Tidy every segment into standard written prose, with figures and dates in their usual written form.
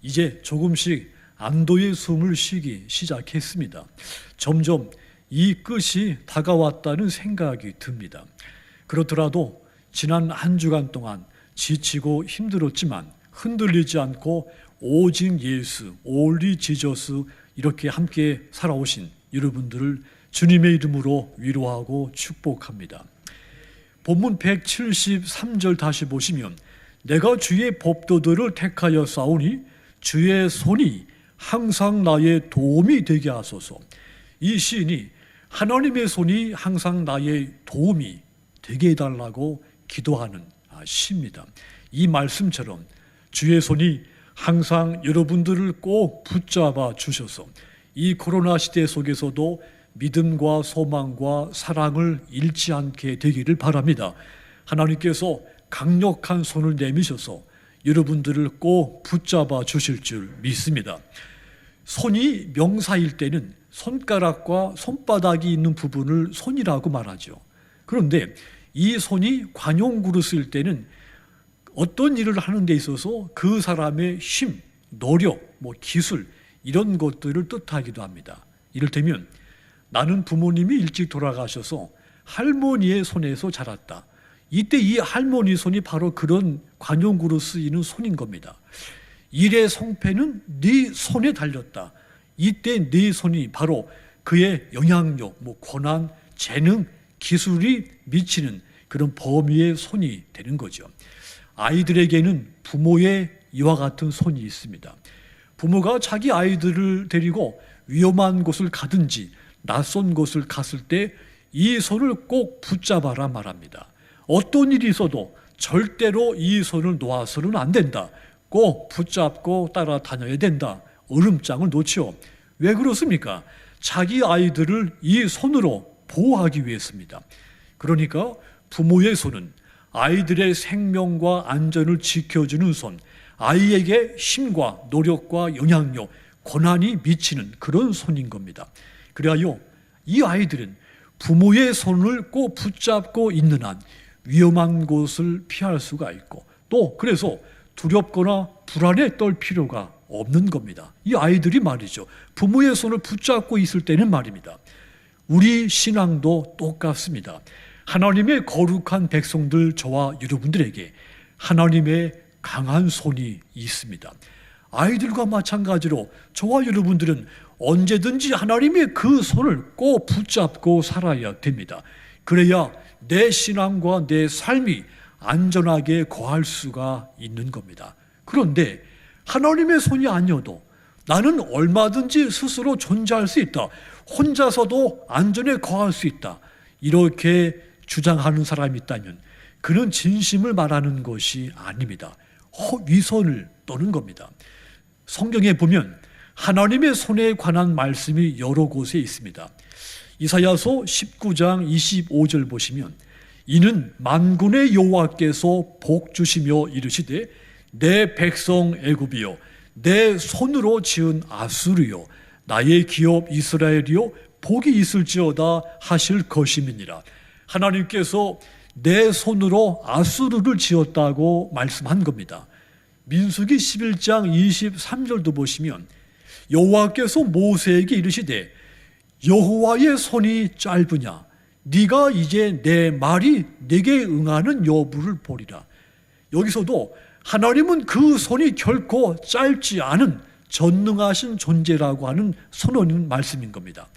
이제 조금씩 안도의 숨을 쉬기 시작했습니다. 점점 이 끝이 다가왔다는 생각이 듭니다. 그렇더라도 지난 한 주간 동안 지치고 힘들었지만 흔들리지 않고 오직 예수, 올리 지저스 이렇게 함께 살아오신 여러분들을 주님의 이름으로 위로하고 축복합니다. 본문 173절 다시 보시면 내가 주의 법도들을 택하여 싸우니 주의 손이 항상 나의 도움이 되게 하소서. 이 시인이 하나님의 손이 항상 나의 도움이 되게 해달라고 기도하는 시입니다. 이 말씀처럼 주의 손이 항상 여러분들을 꼭 붙잡아 주셔서 이 코로나 시대 속에서도 믿음과 소망과 사랑을 잃지 않게 되기를 바랍니다. 하나님께서 강력한 손을 내미셔서 여러분들을 꼭 붙잡아 주실 줄 믿습니다. 손이 명사일 때는 손가락과 손바닥이 있는 부분을 손이라고 말하죠. 그런데 이 손이 관용 그릇일 때는 어떤 일을 하는 데 있어서 그 사람의 힘, 노력, 기술 이런 것들을 뜻하기도 합니다. 이를테면 나는 부모님이 일찍 돌아가셔서 할머니의 손에서 자랐다. 이때 이 할머니 손이 바로 그런 관용구로 쓰이는 손인 겁니다. 일의 성패는 네 손에 달렸다. 이때 네 손이 바로 그의 영향력, 권한, 재능, 기술이 미치는 그런 범위의 손이 되는 거죠. 아이들에게는 부모의 이와 같은 손이 있습니다. 부모가 자기 아이들을 데리고 위험한 곳을 가든지 낯선 곳을 갔을 때 이 손을 꼭 붙잡아라 말합니다. 어떤 일이 있어도 절대로 이 손을 놓아서는 안 된다. 꼭 붙잡고 따라다녀야 된다. 얼음장을 놓죠. 왜 그렇습니까? 자기 아이들을 이 손으로 보호하기 위해서입니다. 그러니까 부모의 손은 아이들의 생명과 안전을 지켜주는 손, 아이에게 힘과 노력과 영향력, 권한이 미치는 그런 손인 겁니다. 그래야 이 아이들은 부모의 손을 꼭 붙잡고 있는 한 위험한 곳을 피할 수가 있고 또 그래서 두렵거나 불안에 떨 필요가 없는 겁니다. 이 아이들이 말이죠. 부모의 손을 붙잡고 있을 때는 말입니다. 우리 신앙도 똑같습니다. 하나님의 거룩한 백성들 저와 여러분들에게 하나님의 강한 손이 있습니다. 아이들과 마찬가지로 저와 여러분들은 언제든지 하나님의 그 손을 꼭 붙잡고 살아야 됩니다. 그래야 내 신앙과 내 삶이 안전하게 거할 수가 있는 겁니다. 그런데 하나님의 손이 아니어도 나는 얼마든지 스스로 존재할 수 있다. 혼자서도 안전에 거할 수 있다. 이렇게 주장하는 사람이 있다면 그는 진심을 말하는 것이 아닙니다. 위선을 떠는 겁니다. 성경에 보면 하나님의 손에 관한 말씀이 여러 곳에 있습니다. 이사야서 19장 25절 보시면 이는 만군의 여호와께서 복 주시며 이르시되 내 백성 애굽이여 내 손으로 지은 아수르여 나의 기업 이스라엘이여 복이 있을지어다 하실 것임이니라. 하나님께서 내 손으로 아수르를 지었다고 말씀한 겁니다. 민수기 11장 23절도 보시면 여호와께서 모세에게 이르시되 여호와의 손이 짧으냐 네가 이제 내 말이 네게 응하는 여부를 보리라. 여기서도 하나님은 그 손이 결코 짧지 않은 전능하신 존재라고 하는 선언인 말씀인 겁니다.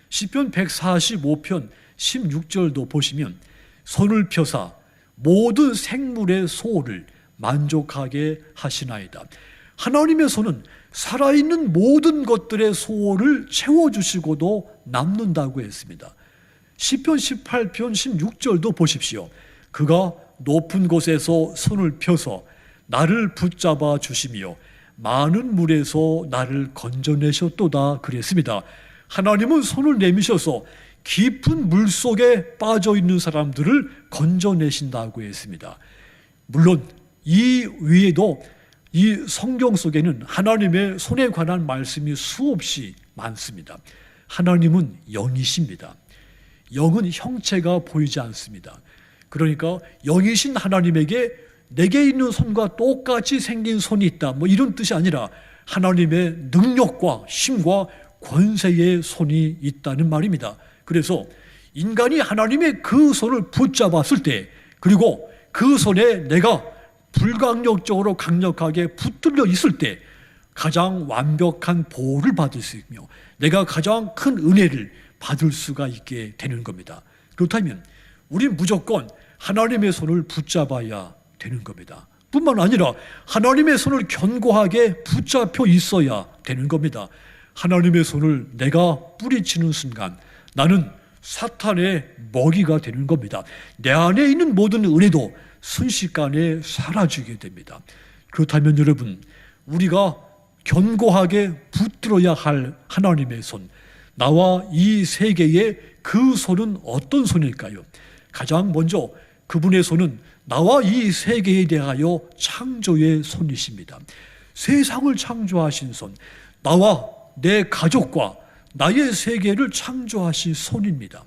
시편 145편 16절도 보시면 손을 펴사 모든 생물의 소를 만족하게 하시나이다. 하나님의 손은 살아있는 모든 것들의 소원을 채워주시고도 남는다고 했습니다. 시편 18편 16절도 보십시오. 그가 높은 곳에서 손을 펴서 나를 붙잡아 주시며 많은 물에서 나를 건져내셨도다 그랬습니다. 하나님은 손을 내미셔서 깊은 물 속에 빠져 있는 사람들을 건져내신다고 했습니다. 물론 이 위에도 이 성경 속에는 하나님의 손에 관한 말씀이 수없이 많습니다. 하나님은 영이십니다. 영은 형체가 보이지 않습니다. 그러니까 영이신 하나님에게 내게 있는 손과 똑같이 생긴 손이 있다, 뭐 이런 뜻이 아니라 하나님의 능력과 힘과 권세의 손이 있다는 말입니다. 그래서 인간이 하나님의 그 손을 붙잡았을 때, 그리고 그 손에 내가 불강력적으로 강력하게 붙들려 있을 때 가장 완벽한 보호를 받을 수 있며 내가 가장 큰 은혜를 받을 수가 있게 되는 겁니다. 그렇다면 우리는 무조건 하나님의 손을 붙잡아야 되는 겁니다. 뿐만 아니라 하나님의 손을 견고하게 붙잡혀 있어야 되는 겁니다. 하나님의 손을 내가 뿌리치는 순간 나는 사탄의 먹이가 되는 겁니다. 내 안에 있는 모든 은혜도 순식간에 사라지게 됩니다. 그렇다면 여러분, 우리가 견고하게 붙들어야 할 하나님의 손, 나와 이 세계의 그 손은 어떤 손일까요? 가장 먼저 그분의 손은 나와 이 세계에 대하여 창조의 손이십니다. 세상을 창조하신 손, 나와 내 가족과 나의 세계를 창조하신 손입니다.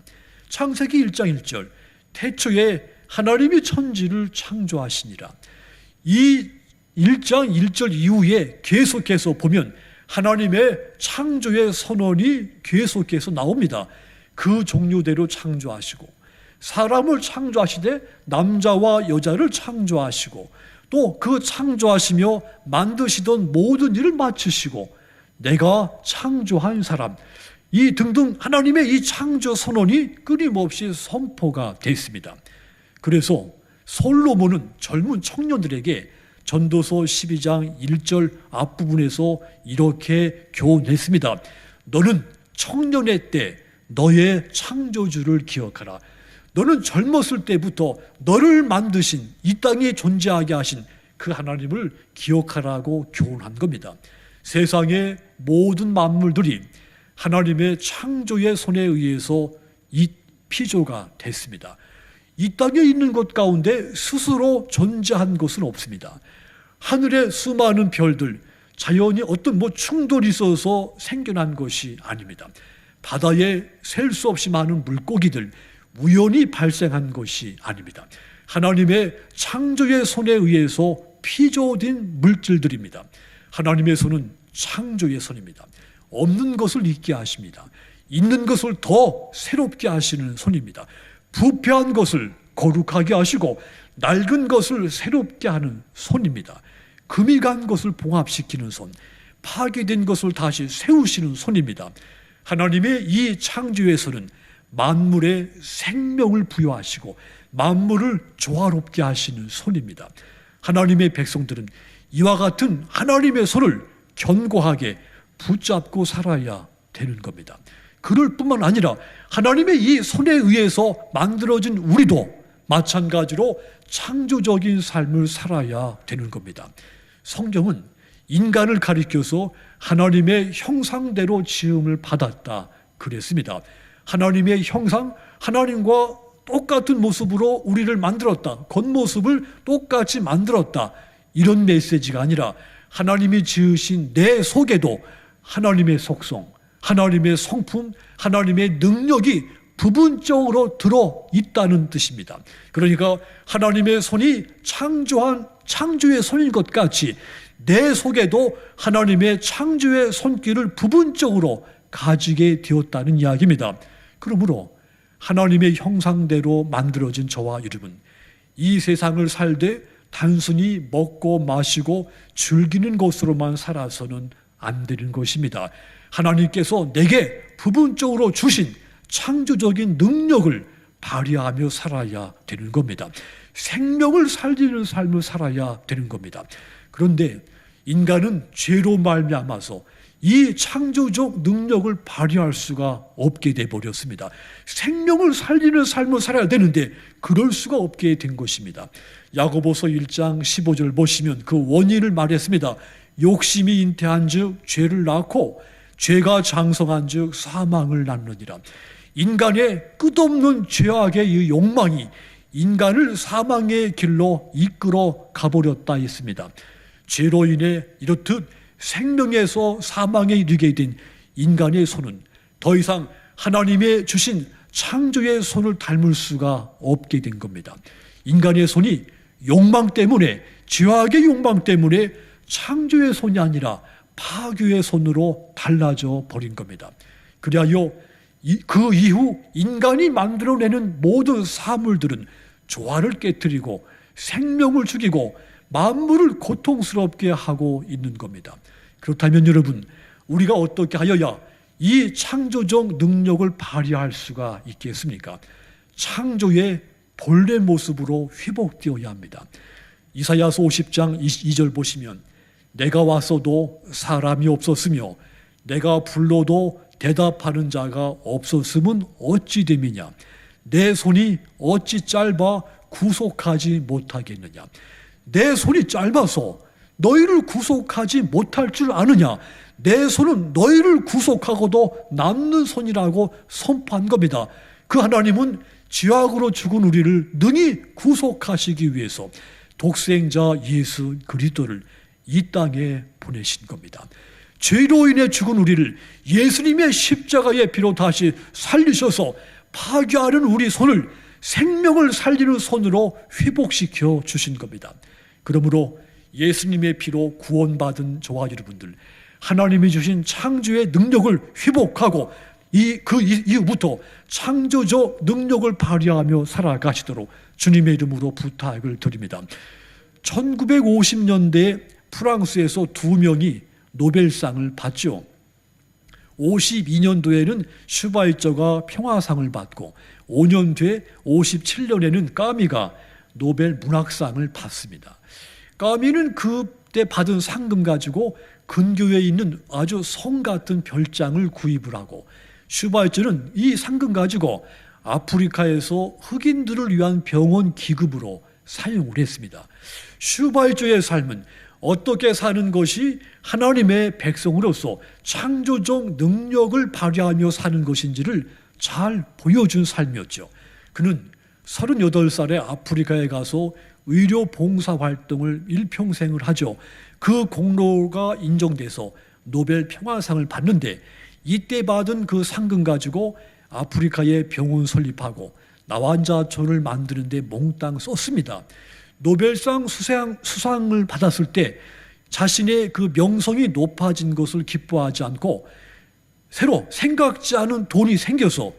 창세기 1장 1절, 태초에 하나님이 천지를 창조하시니라. 이 1장 1절 이후에 계속해서 보면 하나님의 창조의 선언이 계속해서 나옵니다. 그 종류대로 창조하시고, 사람을 창조하시되 남자와 여자를 창조하시고, 또 그 창조하시며 만드시던 모든 일을 마치시고, 내가 창조한 사람, 이 등등 하나님의 이 창조 선언이 끊임없이 선포가 됐습니다. 그래서 솔로몬은 젊은 청년들에게 전도서 12장 1절 앞부분에서 이렇게 교훈했습니다. 너는 청년의 때 너의 창조주를 기억하라. 너는 젊었을 때부터 너를 만드신, 이 땅에 존재하게 하신 그 하나님을 기억하라고 교훈한 겁니다. 세상의 모든 만물들이 하나님의 창조의 손에 의해서 이 피조가 됐습니다. 이 땅에 있는 것 가운데 스스로 존재한 것은 없습니다. 하늘의 수많은 별들, 자연이 어떤 충돌이 있어서 생겨난 것이 아닙니다. 바다에 셀 수 없이 많은 물고기들, 우연히 발생한 것이 아닙니다. 하나님의 창조의 손에 의해서 피조된 물질들입니다. 하나님의 손은 창조의 손입니다. 없는 것을 있게 하십니다. 있는 것을 더 새롭게 하시는 손입니다. 부패한 것을 거룩하게 하시고 낡은 것을 새롭게 하는 손입니다. 금이 간 것을 봉합시키는 손, 파괴된 것을 다시 세우시는 손입니다. 하나님의 이 창조의 손은 만물에 생명을 부여하시고 만물을 조화롭게 하시는 손입니다. 하나님의 백성들은 이와 같은 하나님의 손을 견고하게 붙잡고 살아야 되는 겁니다. 그럴 뿐만 아니라 하나님의 이 손에 의해서 만들어진 우리도 마찬가지로 창조적인 삶을 살아야 되는 겁니다. 성경은 인간을 가리켜서 하나님의 형상대로 지음을 받았다 그랬습니다. 하나님의 형상, 하나님과 똑같은 모습으로 우리를 만들었다, 겉모습을 똑같이 만들었다, 이런 메시지가 아니라 하나님이 지으신 내 속에도 하나님의 속성, 하나님의 성품, 하나님의 능력이 부분적으로 들어있다는 뜻입니다. 그러니까 하나님의 손이 창조한 창조의 손인 것 같이 내 속에도 하나님의 창조의 손길을 부분적으로 가지게 되었다는 이야기입니다. 그러므로 하나님의 형상대로 만들어진 저와 여러분, 이 세상을 살되 단순히 먹고 마시고 즐기는 것으로만 살아서는 안 되는 것입니다. 하나님께서 내게 부분적으로 주신 창조적인 능력을 발휘하며 살아야 되는 겁니다. 생명을 살리는 삶을 살아야 되는 겁니다. 그런데 인간은 죄로 말미암아서 이 창조적 능력을 발휘할 수가 없게 되어버렸습니다. 생명을 살리는 삶을 살아야 되는데 그럴 수가 없게 된 것입니다. 야고보서 1장 15절 보시면 그 원인을 말했습니다. 욕심이 잉태한 즉 죄를 낳고 죄가 장성한 즉 사망을 낳느니라. 인간의 끝없는 죄악의 이 욕망이 인간을 사망의 길로 이끌어 가버렸다 했습니다. 죄로 인해 이렇듯 생명에서 사망에 이르게 된 인간의 손은 더 이상 하나님의 주신 창조의 손을 닮을 수가 없게 된 겁니다. 인간의 손이 욕망 때문에, 죄악의 욕망 때문에 창조의 손이 아니라 파괴의 손으로 달라져 버린 겁니다. 그리하여 그 이후 인간이 만들어내는 모든 사물들은 조화를 깨뜨리고 생명을 죽이고 만물을 고통스럽게 하고 있는 겁니다. 그렇다면 여러분, 우리가 어떻게 하여야 이 창조적 능력을 발휘할 수가 있겠습니까? 창조의 본래 모습으로 회복되어야 합니다. 이사야서 50장 2절 보시면 내가 왔어도 사람이 없었으며 내가 불러도 대답하는 자가 없었음은 어찌 됨이냐. 내 손이 어찌 짧아 구속하지 못하겠느냐. 내 손이 짧아서 너희를 구속하지 못할 줄 아느냐. 내 손은 너희를 구속하고도 남는 손이라고 선포한 겁니다. 그 하나님은 죄악으로 죽은 우리를 능히 구속하시기 위해서 독생자 예수 그리스도를 이 땅에 보내신 겁니다. 죄로 인해 죽은 우리를 예수님의 십자가의 피로 다시 살리셔서 파괴하는 우리 손을 생명을 살리는 손으로 회복시켜 주신 겁니다. 그러므로 예수님의 피로 구원받은 저와 여러분들, 하나님이 주신 창조의 능력을 회복하고 그 이후부터 창조적 능력을 발휘하며 살아가시도록 주님의 이름으로 부탁을 드립니다. 1950년대에 프랑스에서 2명이 노벨상을 받죠. 52년도에는 슈바이처가 평화상을 받고 5년 뒤에 57년에는 까미가 노벨 문학상을 받습니다. 까미는 그때 받은 상금 가지고 근교에 있는 아주 성 같은 별장을 구입을 하고, 슈바이처는 이 상금 가지고 아프리카에서 흑인들을 위한 병원 기급으로 사용을 했습니다. 슈바이처의 삶은 어떻게 사는 것이 하나님의 백성으로서 창조적 능력을 발휘하며 사는 것인지를 잘 보여준 삶이었죠. 그는 38살에 아프리카에 가서 의료 봉사 활동을 일평생을 하죠. 그 공로가 인정돼서 노벨 평화상을 받는데, 이때 받은 그 상금 가지고 아프리카에 병원 설립하고 나환자촌을 만드는 데 몽땅 썼습니다. 노벨상 수상을 받았을 때 자신의 그 명성이 높아진 것을 기뻐하지 않고 새로 생각지 않은 돈이 생겨서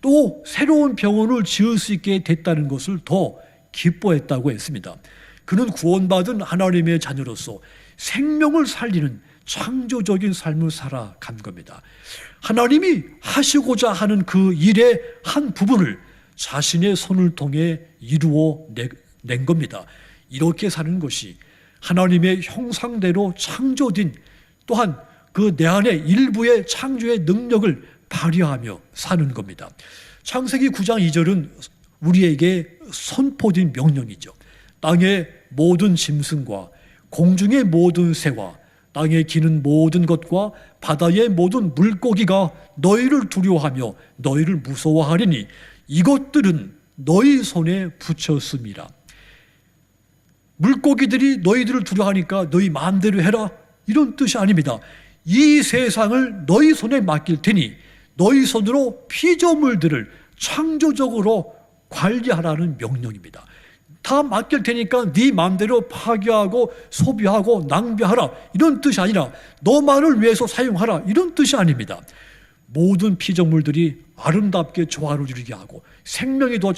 또 새로운 병원을 지을 수 있게 됐다는 것을 더 기뻐했다고 했습니다. 그는 구원받은 하나님의 자녀로서 생명을 살리는 창조적인 삶을 살아간 겁니다. 하나님이 하시고자 하는 그 일의 한 부분을 자신의 손을 통해 이루어 낸 겁니다. 이렇게 사는 것이 하나님의 형상대로 창조된, 또한 그 내 안에 일부의 창조의 능력을 발휘하며 사는 겁니다. 창세기 9장 2절은 우리에게 선포된 명령이죠. 땅의 모든 짐승과 공중의 모든 새와 땅에 기는 모든 것과 바다의 모든 물고기가 너희를 두려워하며 너희를 무서워하리니 이것들은 너희 손에 붙였음이라. 물고기들이 너희들을 두려워하니까 너희 마음대로 해라, 이런 뜻이 아닙니다. 이 세상을 너희 손에 맡길 테니 너희 손으로 피조물들을 창조적으로 관리하라는 명령입니다. 다 맡길 테니까 네 마음대로 파괴하고 소비하고 낭비하라, 이런 뜻이 아니라 너만을 위해서 사용하라, 이런 뜻이 아닙니다. 모든 피조물들이 아름답게 조화를 이루게 하고 생명이 더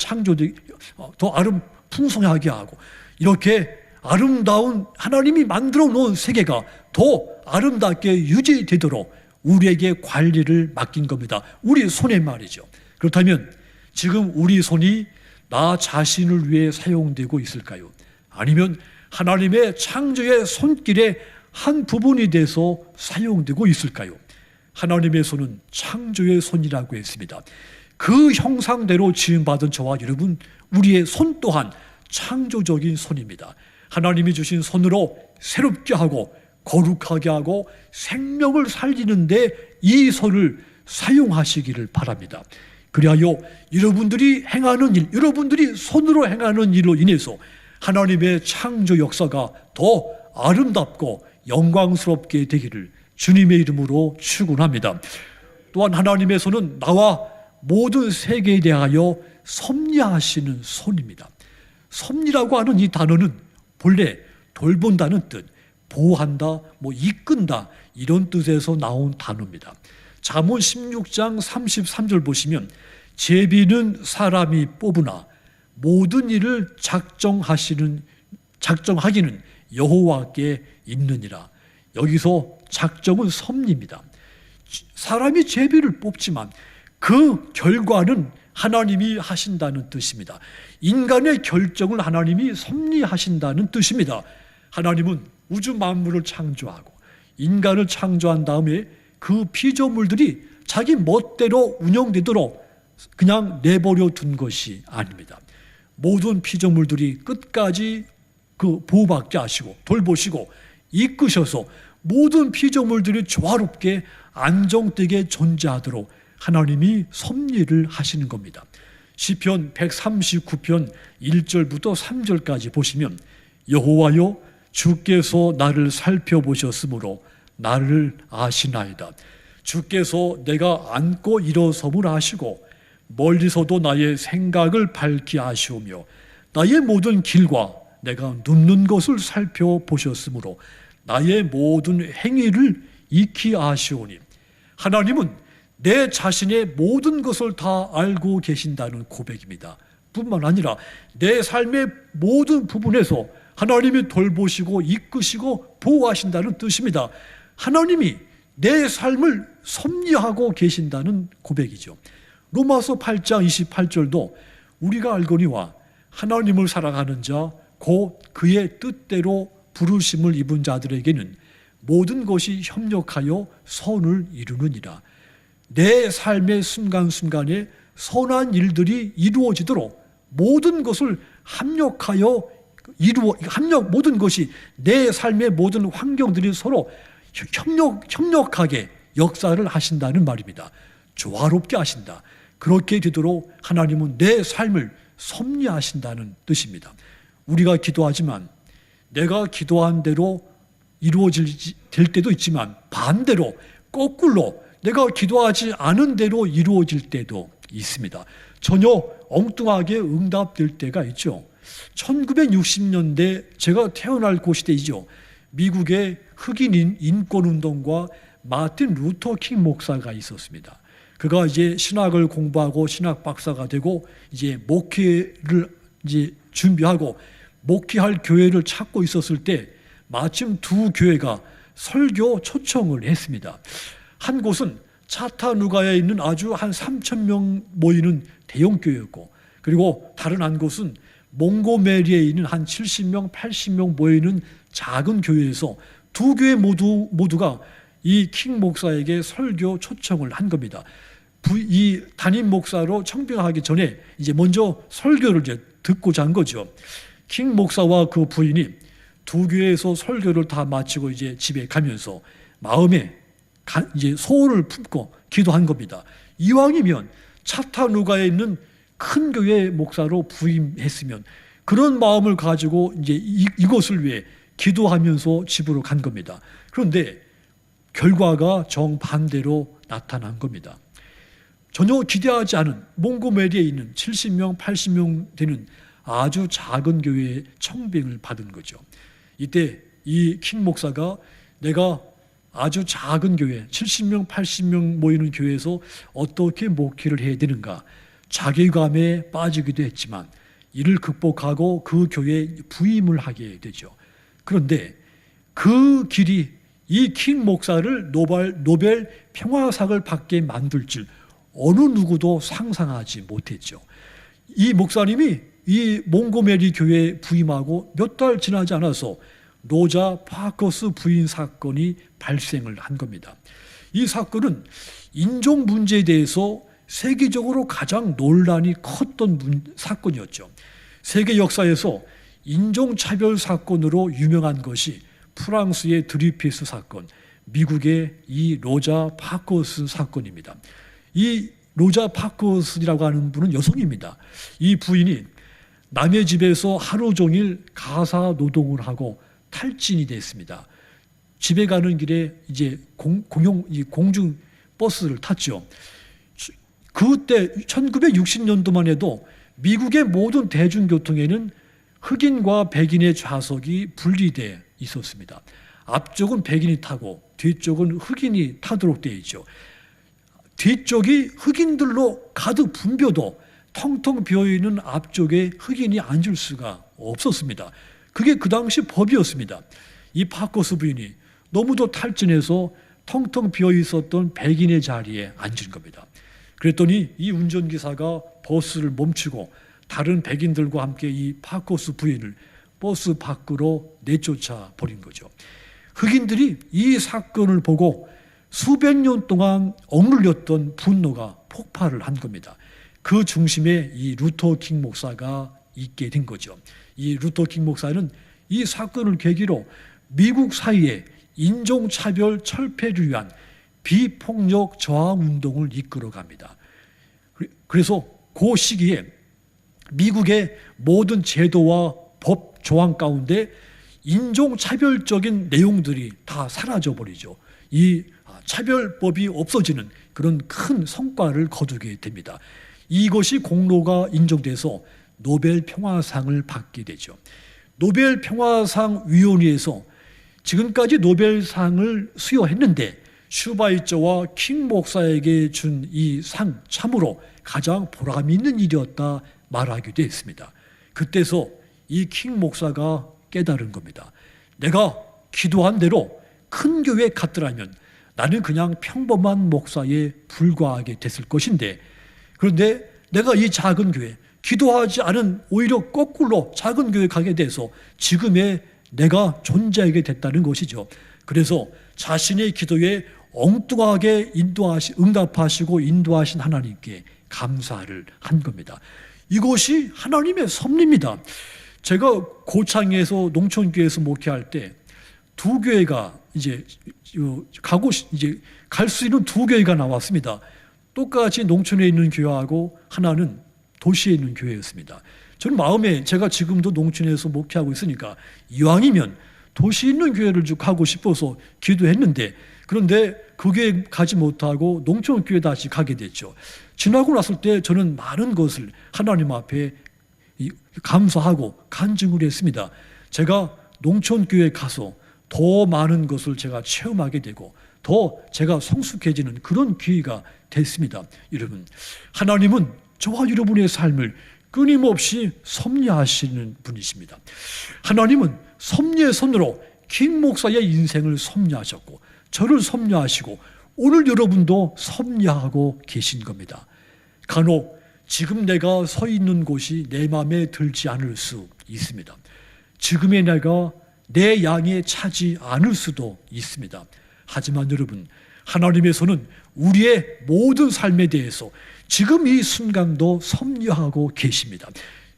풍성하게 하고, 이렇게 아름다운 하나님이 만들어 놓은 세계가 더 아름답게 유지되도록 우리에게 관리를 맡긴 겁니다. 우리 손에 말이죠. 그렇다면 지금 우리 손이 나 자신을 위해 사용되고 있을까요? 아니면 하나님의 창조의 손길의 한 부분이 돼서 사용되고 있을까요? 하나님의 손은 창조의 손이라고 했습니다. 그 형상대로 지음받은 저와 여러분, 우리의 손 또한 창조적인 손입니다. 하나님이 주신 손으로 새롭게 하고 거룩하게 하고 생명을 살리는데 이 손을 사용하시기를 바랍니다. 그리하여 여러분들이 행하는 일, 여러분들이 손으로 행하는 일로 인해서 하나님의 창조 역사가 더 아름답고 영광스럽게 되기를 주님의 이름으로 축원합니다. 또한 하나님의 손은 나와 모든 세계에 대하여 섭리하시는 손입니다. 섭리라고 하는 이 단어는 본래 돌본다는 뜻, 보호한다, 이끈다 이런 뜻에서 나온 단어입니다. 잠언 16장 33절 보시면 제비는 사람이 뽑으나 모든 일을 작정하기는 여호와께 있느니라. 여기서 작정은 섭리입니다. 사람이 제비를 뽑지만 그 결과는 하나님이 하신다는 뜻입니다. 인간의 결정을 하나님이 섭리하신다는 뜻입니다. 하나님은 우주 만물을 창조하고 인간을 창조한 다음에 그 피조물들이 자기 멋대로 운영되도록 그냥 내버려 둔 것이 아닙니다. 모든 피조물들이 끝까지 그 보호받게 하시고 돌보시고 이끄셔서 모든 피조물들이 조화롭게 안정되게 존재하도록 하나님이 섭리를 하시는 겁니다. 시편 139편 1절부터 3절까지 보시면 여호와여 주께서 나를 살펴보셨으므로 나를 아시나이다. 주께서 내가 앉고 일어섬을 아시고 멀리서도 나의 생각을 밝히 아시오며 나의 모든 길과 내가 눕는 것을 살펴보셨으므로 나의 모든 행위를 익히 아시오니 하나님은 내 자신의 모든 것을 다 알고 계신다는 고백입니다. 뿐만 아니라 내 삶의 모든 부분에서 하나님이 돌보시고 이끄시고 보호하신다는 뜻입니다. 하나님이 내 삶을 섭리하고 계신다는 고백이죠. 로마서 8장 28절도 우리가 알거니와 하나님을 사랑하는 자 곧 그의 뜻대로 부르심을 입은 자들에게는 모든 것이 협력하여 선을 이루느니라. 내 삶의 순간순간에 선한 일들이 이루어지도록 모든 것을 모든 것이 내 삶의 모든 환경들이 서로 협력하게 역사를 하신다는 말입니다. 조화롭게 하신다. 그렇게 되도록 하나님은 내 삶을 섭리하신다는 뜻입니다. 우리가 기도하지만 내가 기도한 대로 될 때도 있지만 반대로 거꾸로 내가 기도하지 않은 대로 이루어질 때도 있습니다. 전혀 엉뚱하게 응답될 때가 있죠. 1960년대 제가 태어날 고시대이죠. 미국의 흑인 인권운동가 마틴 루터 킹 목사가 있었습니다. 그가 이제 신학을 공부하고 신학 박사가 되고 이제 목회를 이제 준비하고 목회할 교회를 찾고 있었을 때 마침 두 교회가 설교 초청을 했습니다. 한 곳은 차타누가에 있는 아주 한 3,000명 모이는 대형 교회였고, 그리고 다른 한 곳은 몽고메리에 있는 한 70명, 80명 모이는 작은 교회에서 두 교회 모두가 이 킹 목사에게 설교 초청을 한 겁니다. 이 담임 목사로 청빙하기 전에 이제 먼저 설교를 이제 듣고자 한 거죠. 킹 목사와 그 부인이 두 교회에서 설교를 다 마치고 이제 집에 가면서 마음에 이제 소원을 품고 기도한 겁니다. 이왕이면 차타누가에 있는 큰 교회 목사로 부임했으면, 그런 마음을 가지고 이제 이것을 위해 기도하면서 집으로 간 겁니다. 그런데 결과가 정반대로 나타난 겁니다. 전혀 기대하지 않은 몽고메리에 있는 70명, 80명 되는 아주 작은 교회에 청빙을 받은 거죠. 이때 이 킹 목사가 내가 아주 작은 교회, 70명, 80명 모이는 교회에서 어떻게 목회를 해야 되는가 자괴감에 빠지기도 했지만 이를 극복하고 그 교회에 부임을 하게 되죠. 그런데 그 길이 이 킹 목사를 노벨 평화상을 받게 만들 줄 어느 누구도 상상하지 못했죠. 이 목사님이 이 몽고메리 교회에 부임하고 몇 달 지나지 않아서 로자 파커스 부인 사건이 발생을 한 겁니다. 이 사건은 인종 문제에 대해서 세계적으로 가장 논란이 컸던 사건이었죠. 세계 역사에서 인종차별 사건으로 유명한 것이 프랑스의 드리피스 사건, 미국의 이 로자 파커스 사건입니다. 이 로자 파커스라고 하는 분은 여성입니다. 이 부인이 남의 집에서 하루 종일 가사 노동을 하고 탈진이 됐습니다. 집에 가는 길에 이제 공중 버스를 탔죠. 그때 1960년도만 해도 미국의 모든 대중교통에는 흑인과 백인의 좌석이 분리되어 있었습니다. 앞쪽은 백인이 타고 뒤쪽은 흑인이 타도록 되어 있죠. 뒤쪽이 흑인들로 가득 붐벼도 텅텅 비어있는 앞쪽에 흑인이 앉을 수가 없었습니다. 그게 그 당시 법이었습니다. 이 파커스 부인이 너무도 탈진해서 텅텅 비어있었던 백인의 자리에 앉은 겁니다. 그랬더니 이 운전기사가 버스를 멈추고 다른 백인들과 함께 이 파커스 부인을 버스 밖으로 내쫓아 버린 거죠. 흑인들이 이 사건을 보고 수백 년 동안 억눌렸던 분노가 폭발을 한 겁니다. 그 중심에 이 루터 킹 목사가 있게 된 거죠. 이 루터 킹 목사는 이 사건을 계기로 미국 사회에 인종차별 철폐를 위한 비폭력 저항 운동을 이끌어갑니다. 그래서 그 시기에 미국의 모든 제도와 법 조항 가운데 인종차별적인 내용들이 다 사라져버리죠. 이 차별법이 없어지는 그런 큰 성과를 거두게 됩니다. 이것이 공로가 인정돼서 노벨 평화상을 받게 되죠. 노벨 평화상 위원회에서 지금까지 노벨상을 수여했는데 슈바이처와 킹 목사에게 준 이 상 참으로 가장 보람 있는 일이었다 말하기도 했습니다. 그때서 이 킹 목사가 깨달은 겁니다. 내가 기도한 대로 큰 교회에 갔더라면 나는 그냥 평범한 목사에 불과하게 됐을 것인데, 그런데 내가 이 작은 교회, 기도하지 않은 오히려 거꾸로 작은 교회에 가게 돼서 지금의 내가 존재하게 됐다는 것이죠. 그래서 자신의 기도에 엉뚱하게 응답하시고 인도하신 하나님께 감사를 한 겁니다. 이것이 하나님의 섭리입니다. 제가 고창에서 농촌교회에서 목회할 때 두 교회가 이제 갈 수 있는 두 교회가 나왔습니다. 똑같이 농촌에 있는 교회하고 하나는 도시에 있는 교회였습니다. 저는 마음에 제가 지금도 농촌에서 목회하고 있으니까 이왕이면 도시에 있는 교회를 쭉 가고 싶어서 기도했는데, 그런데 그 교회 가지 못하고 농촌 교회 다시 가게 됐죠. 지나고 났을 때 저는 많은 것을 하나님 앞에 감사하고 간증을 했습니다. 제가 농촌 교회에 가서 더 많은 것을 제가 체험하게 되고 더 제가 성숙해지는 그런 기회가 됐습니다. 여러분, 하나님은 저와 여러분의 삶을 끊임없이 섭리하시는 분이십니다. 하나님은 섭리의 손으로 킹 목사의 인생을 섭리하셨고 저를 섭리하시고 오늘 여러분도 섭리하고 계신 겁니다. 간혹 지금 내가 서 있는 곳이 내 마음에 들지 않을 수 있습니다. 지금의 내가 내 양에 차지 않을 수도 있습니다. 하지만 여러분, 하나님의 손은 우리의 모든 삶에 대해서 지금 이 순간도 섭리하고 계십니다.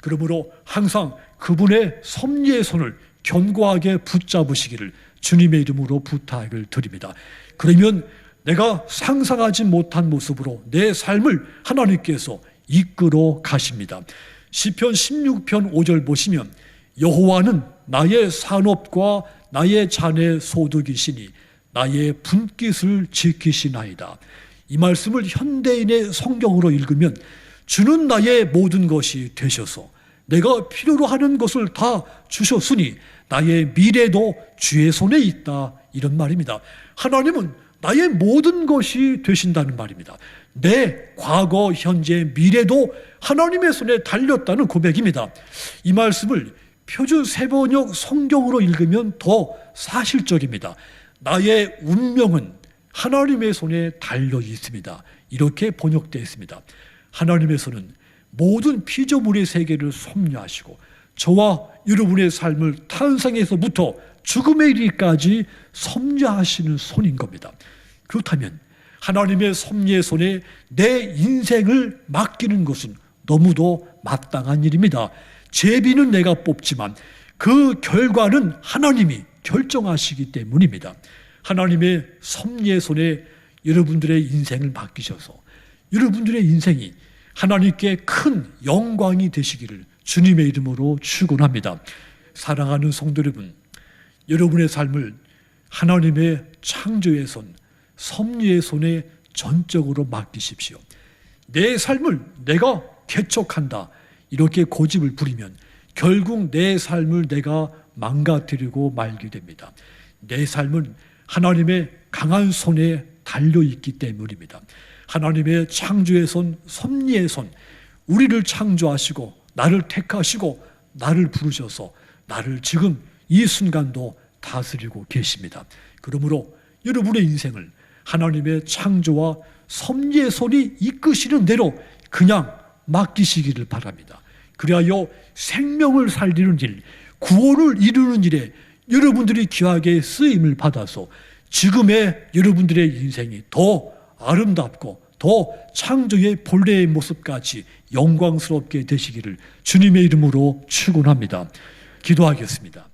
그러므로 항상 그분의 섭리의 손을 견고하게 붙잡으시기를 주님의 이름으로 부탁을 드립니다. 그러면 내가 상상하지 못한 모습으로 내 삶을 하나님께서 이끌어 가십니다. 시편 16편 5절 보시면 여호와는 나의 산업과 나의 잔의 소득이시니 나의 분깃을 지키시나이다. 이 말씀을 현대인의 성경으로 읽으면 주는 나의 모든 것이 되셔서 내가 필요로 하는 것을 다 주셨으니 나의 미래도 주의 손에 있다, 이런 말입니다. 하나님은 나의 모든 것이 되신다는 말입니다. 내 과거, 현재, 미래도 하나님의 손에 달렸다는 고백입니다. 이 말씀을 표준 세번역 성경으로 읽으면 더 사실적입니다. 나의 운명은 하나님의 손에 달려 있습니다. 이렇게 번역되어 있습니다. 하나님의 손은 모든 피조물의 세계를 섭리하시고 저와 여러분의 삶을 탄생에서부터 죽음의 이르기까지 섭리하시는 손인 겁니다. 그렇다면 하나님의 섭리의 손에 내 인생을 맡기는 것은 너무도 마땅한 일입니다. 제비는 내가 뽑지만 그 결과는 하나님이 결정하시기 때문입니다. 하나님의 섭리의 손에 여러분들의 인생을 맡기셔서 여러분들의 인생이 하나님께 큰 영광이 되시기를 주님의 이름으로 축원합니다. 사랑하는 성도 여러분, 여러분의 삶을 하나님의 창조의 손, 섭리의 손에 전적으로 맡기십시오. 내 삶을 내가 개척한다, 이렇게 고집을 부리면 결국 내 삶을 내가 망가뜨리고 말게 됩니다. 내 삶은 하나님의 강한 손에 달려있기 때문입니다. 하나님의 창조의 손, 섭리의 손, 우리를 창조하시고 나를 택하시고 나를 부르셔서 나를 지금 이 순간도 다스리고 계십니다. 그러므로 여러분의 인생을 하나님의 창조와 섭리의 손이 이끄시는 대로 그냥 맡기시기를 바랍니다. 그리하여 생명을 살리는 일, 구원을 이루는 일에 여러분들이 귀하게 쓰임을 받아서 지금의 여러분들의 인생이 더 아름답고 더 창조의 본래의 모습까지 영광스럽게 되시기를 주님의 이름으로 축원합니다. 기도하겠습니다.